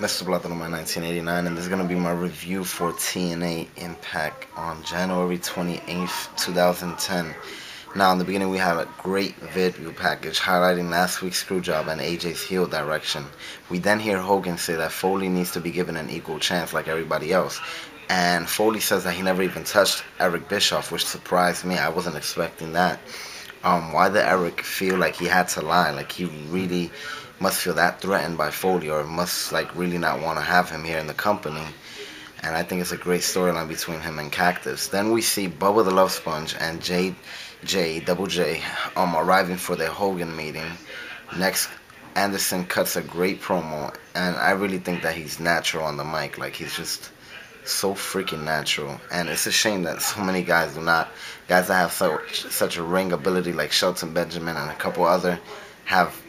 Mr. Blood number 1989, and this is going to be my review for TNA Impact on January 28th, 2010. Now, in the beginning, we have a great video package highlighting last week's screwjob and AJ's heel direction. We then hear Hogan say that Foley needs to be given an equal chance like everybody else. And Foley says that he never even touched Eric Bischoff, which surprised me. I wasn't expecting that. Why did Eric feel like he had to lie? Like he really must feel that threatened by Foley, or must like really not want to have him here in the company. And I think it's a great storyline between him and Cactus. Then we see Bubba the Love Sponge and Double J, arriving for their Hogan meeting. Next, Anderson cuts a great promo, and I really think that he's natural on the mic. Like he's just so freaking natural, and it's a shame that so many guys that have such a ring ability like Shelton Benjamin and a couple other have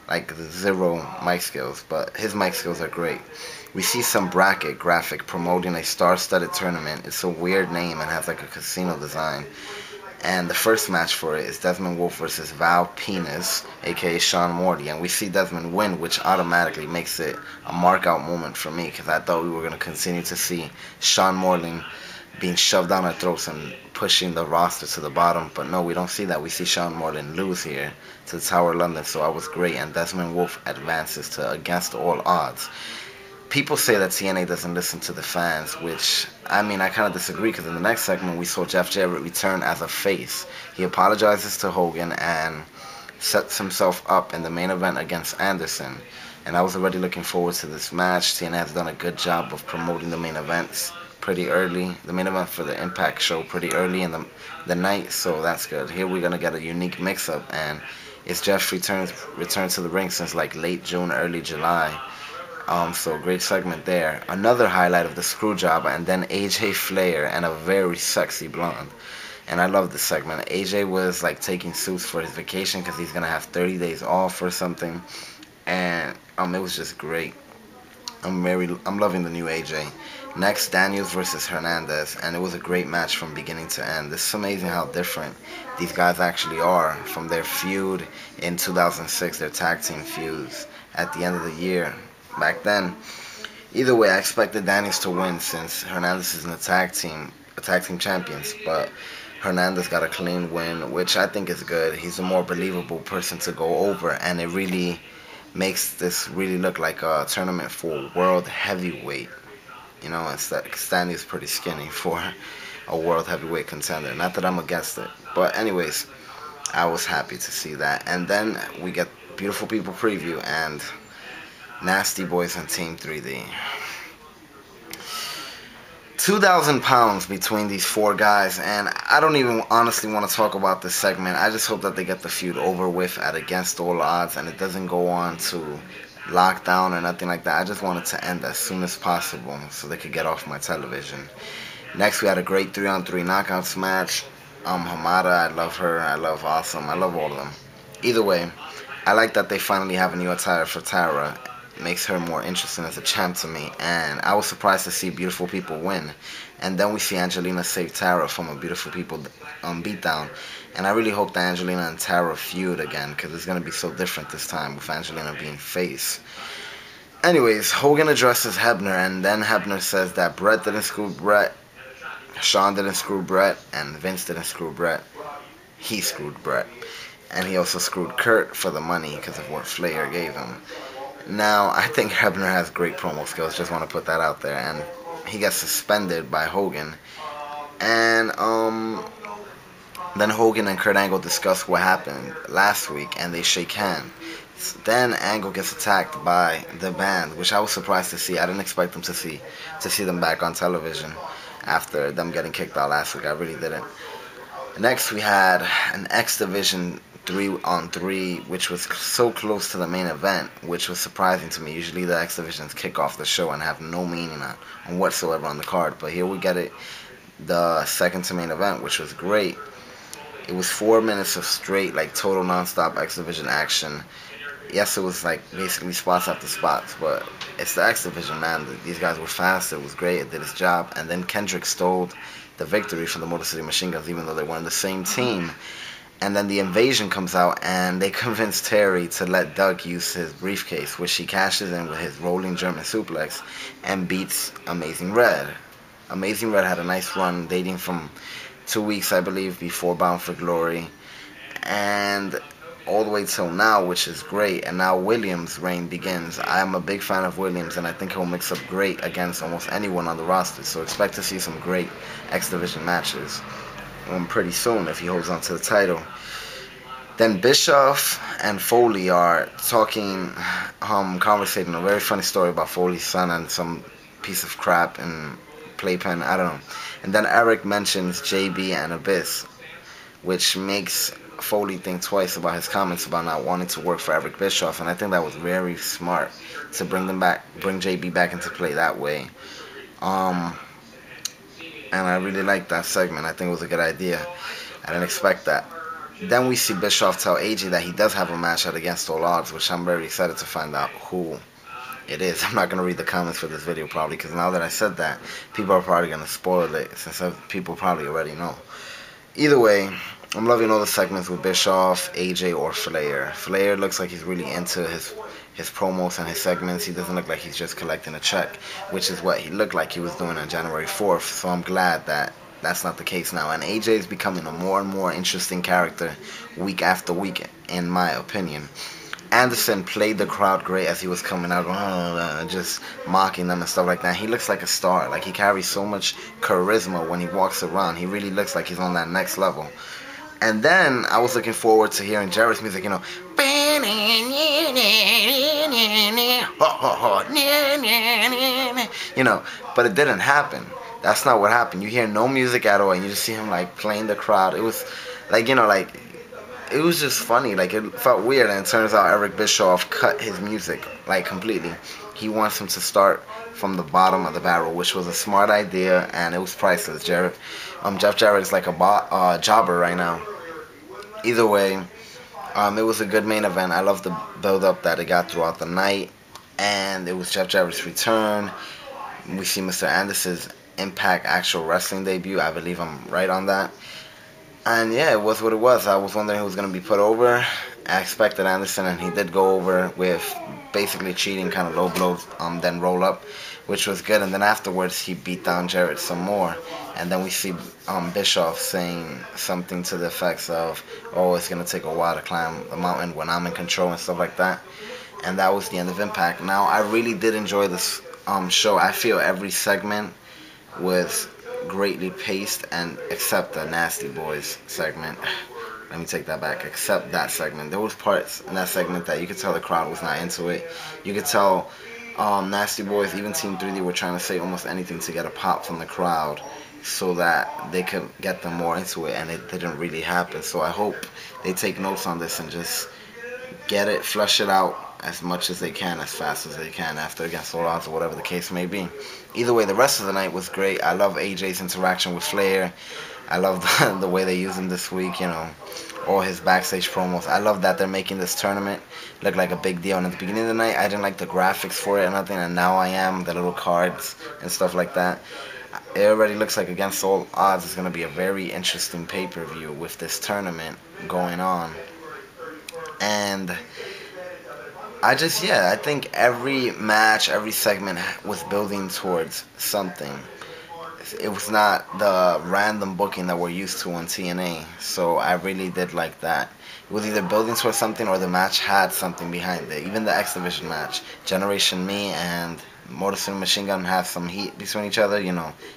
like zero mic skills, but his mic skills are great. We see some bracket graphic promoting a star-studded tournament. It's a weird name and has like a casino design. And the first match for it is Desmond Wolfe versus Val Penis, aka Sean Morty. And we see Desmond win, which automatically makes it a mark-out moment for me, because I thought we were going to continue to see Sean Morty being shoved down our throats and pushing the roster to the bottom. But no, we don't see that. We see Sean Morton lose here to the Tower of London, so I was great. And Desmond Wolfe advances to Against All Odds. People say that TNA doesn't listen to the fans, which, I mean, I kind of disagree, because in the next segment we saw Jeff Jarrett return as a face. He apologizes to Hogan and sets himself up in the main event against Anderson. And I was already looking forward to this match. TNA has done a good job of promoting the main events pretty early. The main event for the Impact show pretty early in the night, so that's good. Here we're going to get a unique mix-up, and it's Jeff return to the ring since like late June, early July. So great segment there. Another highlight of the screw job, and then AJ Flair and a very sexy blonde. And I love this segment. AJ was like taking suits for his vacation because he's gonna have 30 days off or something, and it was just great. I'm loving the new AJ. Next, Daniels versus Hernandez, and it was a great match from beginning to end. This is amazing how different these guys actually are from their feud in 2006, their tag team feuds at the end of the year. Back then, either way, I expected Daniels to win since Hernandez is in the tag team champions, but Hernandez got a clean win, which I think is good. He's a more believable person to go over, and it really makes this really look like a tournament for world heavyweight. You know, Stanley is pretty skinny for a world heavyweight contender. Not that I'm against it, but anyways, I was happy to see that. And then we get Beautiful People preview and Nasty Boys on Team 3D. 2,000 pounds between these four guys, and I don't even honestly want to talk about this segment. I just hope that they get the feud over with at Against All Odds, and it doesn't go on to Lockdown or nothing like that. I just want it to end as soon as possible so they could get off my television. Next, we had a great 3-on-3 knockouts match. Hamada, I love her. I love Awesome. I love all of them. Either way, I like that they finally have a new attire for Tara. Makes her more interesting as a champ to me, and I was surprised to see Beautiful People win. And then we see Angelina save Tara from a Beautiful People beatdown, and I really hope that Angelina and Tara feud again, because it's going to be so different this time with Angelina being face. Anyways, Hogan addresses Hebner, and then Hebner says that Brett didn't screw Brett, Sean didn't screw Brett, and Vince didn't screw Brett. He screwed Brett, and he also screwed Kurt for the money because of what Flair gave him. Now, I think Hebner has great promo skills, just want to put that out there, and he gets suspended by Hogan. And then Hogan and Kurt Angle discuss what happened last week, and they shake hands. Then Angle gets attacked by the Band, which I was surprised to see. I didn't expect them to see them back on television after them getting kicked out last week. I really didn't. Next, we had an X Division 3-on-3, which was so close to the main event, which was surprising to me. Usually the X Divisions kick off the show and have no meaning on whatsoever on the card, but here we get it, the second to main event, which was great. It was 4 minutes of straight, like total non-stop X Division action. Yes, it was like basically spots after spots, but it's the X Division, man. These guys were fast, it was great, it did its job, and then Kendrick stole the victory from the Motor City Machine Guns, even though they were on the same team. And then the Invasion comes out, and they convince Terry to let Doug use his briefcase, which he cashes in with his rolling German suplex and beats Amazing Red. Amazing Red had a nice run dating from 2 weeks, I believe, before Bound for Glory, and all the way till now, which is great. And now Williams' reign begins. I'm a big fan of Williams, and I think he'll mix up great against almost anyone on the roster. So expect to see some great X Division matches pretty soon if he holds on to the title. Then Bischoff and Foley are talking, conversating a very funny story about Foley's son and some piece of crap and playpen, I don't know. And then Eric mentions JB and Abyss, which makes Foley think twice about his comments about not wanting to work for Eric Bischoff, and I think that was very smart to bring JB back into play that way. And I really liked that segment. I think it was a good idea. I didn't expect that. Then we see Bischoff tell AJ that he does have a match at Against All Odds, which I'm very excited to find out who it is. I'm not going to read the comments for this video probably, because now that I said that, people are probably going to spoil it, since people probably already know. Either way, I'm loving all the segments with Bischoff, AJ, or Flair. Flair looks like he's really into his promos and his segments. He doesn't look like he's just collecting a check, which is what he looked like he was doing on January 4th. So I'm glad that that's not the case now. And AJ is becoming a more and more interesting character week after week, in my opinion. Anderson played the crowd great as he was coming out, just mocking them and stuff like that. He looks like a star. Like, he carries so much charisma when he walks around. He really looks like he's on that next level. And then I was looking forward to hearing Jarrett's music, but it didn't happen. That's not what happened. You hear no music at all, and you just see him like playing the crowd. It was like, it was just funny. Like, it felt weird, and it turns out Eric Bischoff cut his music like completely. He wants him to start from the bottom of the barrel, which was a smart idea, and it was priceless. Jeff Jarrett is like a jobber right now. Either way, it was a good main event. I love the build-up that it got throughout the night, and it was Jeff Jarrett's return. We see Mr. Anderson's Impact actual wrestling debut. I believe I'm right on that. And yeah, it was what it was. I was wondering who was going to be put over. I expected Anderson, and he did go over with basically cheating, kind of low blows, then roll up, which was good. And then afterwards, he beat down Jarrett some more. And then we see Bischoff saying something to the effects of, "Oh, it's going to take a while to climb the mountain when I'm in control," and stuff like that. And that was the end of Impact. Now, I really did enjoy this show. I feel every segment was greatly paced, and except the Nasty Boys segment. Let me take that back. Except that segment. There was parts in that segment that you could tell the crowd was not into it. You could tell Nasty Boys, even Team 3D, were trying to say almost anything to get a pop from the crowd so that they could get them more into it, and it didn't really happen. So I hope they take notes on this and just get it, flush it out as much as they can, as fast as they can after Against All Odds or whatever the case may be. Either way, the rest of the night was great. I love AJ's interaction with Flair. I love the way they use him this week, all his backstage promos. I love that they're making this tournament look like a big deal. And at the beginning of the night, I didn't like the graphics for it or nothing, and now I am, the little cards and stuff like that. It already looks like Against All Odds is going to be a very interesting pay-per-view with this tournament going on. And I think every match, every segment was building towards something. It was not the random booking that we're used to on TNA, so I really did like that. It was either building towards something or the match had something behind it. Even the X Division match, Generation Me and Motor City Machine Gun have some heat between each other,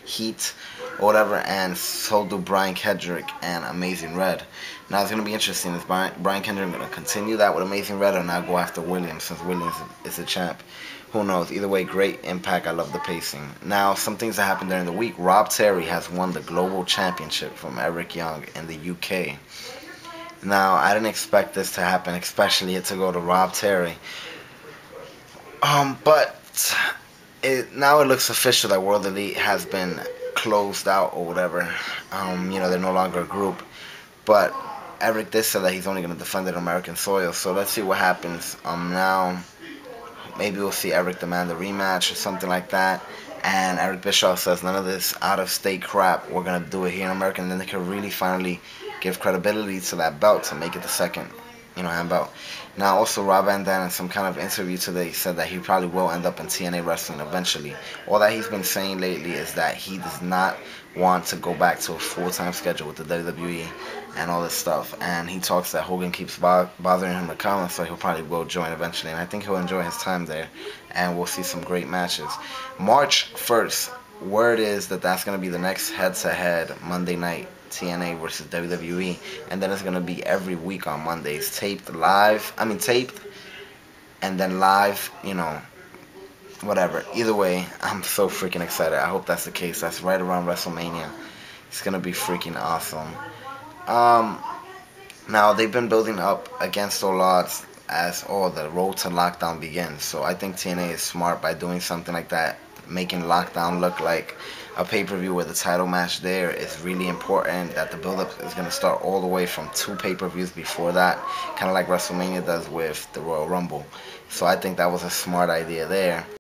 heat or whatever, and so do Brian Kendrick and Amazing Red. Now it's going to be interesting. Is Brian Kendrick going to continue that with Amazing Red or not go after Williams, since Williams is a champ? Who knows? Either way, great Impact. I love the pacing. Now, some things that happened during the week. Rob Terry has won the Global Championship from Eric Young in the UK. Now, I didn't expect this to happen, especially to go to Rob Terry. But now it looks official that World Elite has been closed out or whatever. They're no longer a group. But Eric did say that he's only going to defend it on American soil. So let's see what happens. Now, maybe we'll see Eric demand a rematch or something like that. And Eric Bischoff says, none of this out-of-state crap. We're going to do it here in America. And then they can really finally give credibility to that belt to make it the second, hand belt. Now, also, Rob Van Dam in some kind of interview today said that he probably will end up in TNA wrestling eventually. All that he's been saying lately is that he does not want to go back to a full-time schedule with the WWE and all this stuff. And he talks that Hogan keeps bothering him to come, so he'll probably will join eventually. And I think he'll enjoy his time there, and we'll see some great matches. March 1st, word is that that's going to be the next head-to-head Monday night. TNA versus WWE, and then it's gonna be every week on Mondays, taped, and then live, whatever. Either way, I'm so freaking excited. I hope that's the case. That's right around WrestleMania. It's gonna be freaking awesome. Now they've been building up against all odds as the road to lockdown begins. So I think TNA is smart by doing something like that, making lockdown look like a pay-per-view where the title match there is really important, that the build-up is going to start all the way from 2 pay-per-views before that, kind of like WrestleMania does with the Royal Rumble. So I think that was a smart idea there.